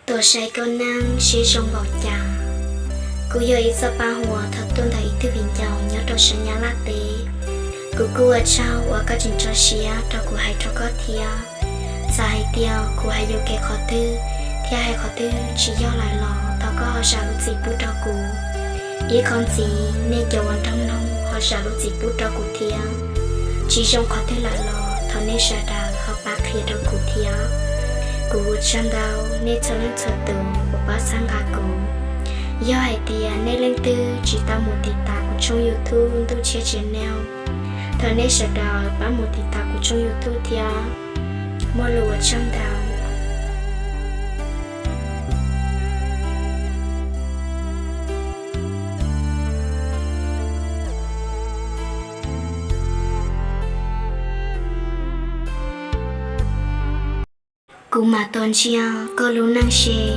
Tôi say con năng sẽ trong bọc trà. Cô yêu ít sa ba hòa thật tuân thấy thứ bình giàu nhớ tôi sẽ nhớ lá tế. Cô ở trao ở các trình cho xía cho cô hay cho có thia. Xa hay tiêu cô hay yêu kẻ khó tư. Thia hay khó tư chỉ do lại lò tao có họ xả lúc gì bút cho cô. Ý con gì nên kiểu hoàn trong nông họ xả lúc gì bút cho cô thia. Chỉ trong khó tư lại lò thọ nên xả đào họ bác khía cho cô thia. Cô chăm đau nên cho lên thật tù của bác sang gà cô. Do hải tìa nên lên tư chỉ tao một tỷ tạ của trong YouTube tôi chia channel. Thở nên sợ đào bác một tỷ tạ của trong YouTube thia. Mỗi lùa chăm đau. Cô mà toàn chia có lúc năng xê.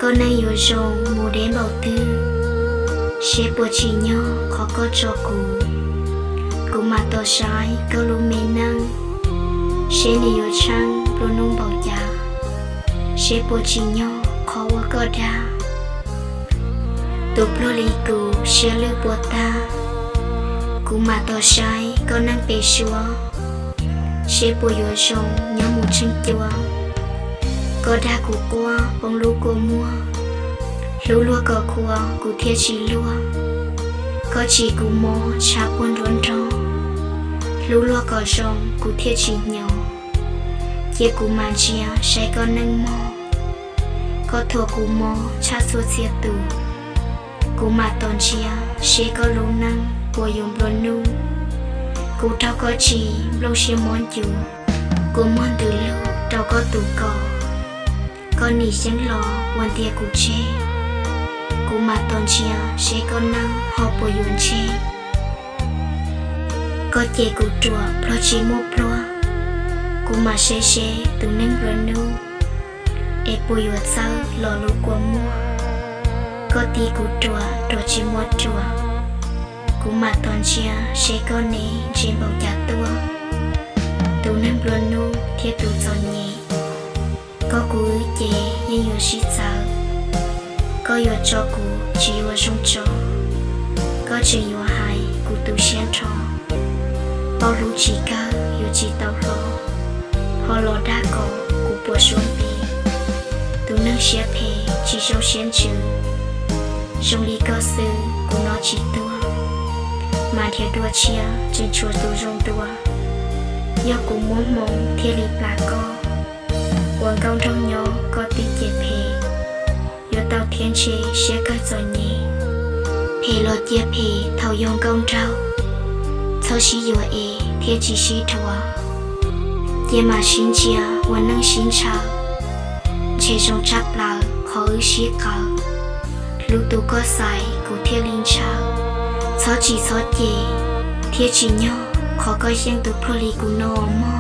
Có năng yếu rộng mù đến bảo tư. Xê bộ chỉ nhỏ khó có cho cô. Cô mà tổ trái có lúc mê năng. Xê này yếu trăng lúc nông bảo giá. Xê bộ chỉ nhỏ khó quá có đá. Tục lô lý cô xê lưu bộ ta. Cô mà tổ trái có năng bê xua. Xê bộ yếu rộng nhớ một chân chua. Có đá của cô bông lúa cô mua. Lúa lúa có cô cụ thiết chỉ lúa. Có chỉ cụ mô chá buôn rôn rong. Lúa lúa có rong cụ thiết chỉ nhỏ. Chia cụ màn chia sẽ có nâng mô. Có thua cụ mô chá suốt xia tù. Cụ mà toàn chia sẽ có lúa năng của dùng luôn nu. Cụ trao có chỉ lâu xia món chủ. Cụ món từ lâu trao có tù cỏ. Con nỉ sáng lò hoàn thiệt cụ chê. Cụ mà toàn chia sẽ có năng họ bổ yuan chê. Có chê cụ trùa pro chê mô pro. Cụ mà xê xê tù nâng rơ nô. Ê bổ yuan sao lò lũ của mua. Có tí cụ trùa trò chê mô trùa. Cụ mà toàn chia sẽ có nê trên bầu chá tua. Tù nâng rơ nô thiết tù giòn nhẹ. Có cô ư chế nhưng yếu xí sợ. Có yếu cho cô chỉ yếu rung cho. Có chỉ yếu hài cô tù xen cho. Bao lũ chỉ ca yếu chỉ tao lò. Họ lò đá cổ cô bùa xuống bì. Tù nâng xế phê chỉ trong xen trừ. Trong lý có sư cô nó chỉ tua. Mà thiệt đua chia trên chùa tù rung đua. Do cô muốn mong thiết lý bà co. Quần công trong nhỏ có tí chế phê. Yếu tao thiên chế sẽ có giỏi nhé. Phê lột chế phê thầu dùng công trao. Thâu xí yếu ế thiết chỉ xí thua. Chế mà xin chia quần nâng xin chào. Chế trong chấp lỡ khó ư xí cờ. Lúc tù có sai của thiết linh chào. Thó chỉ thó chế thiết chỉ nhỏ khó có riêng tù pro lì của nó mơ.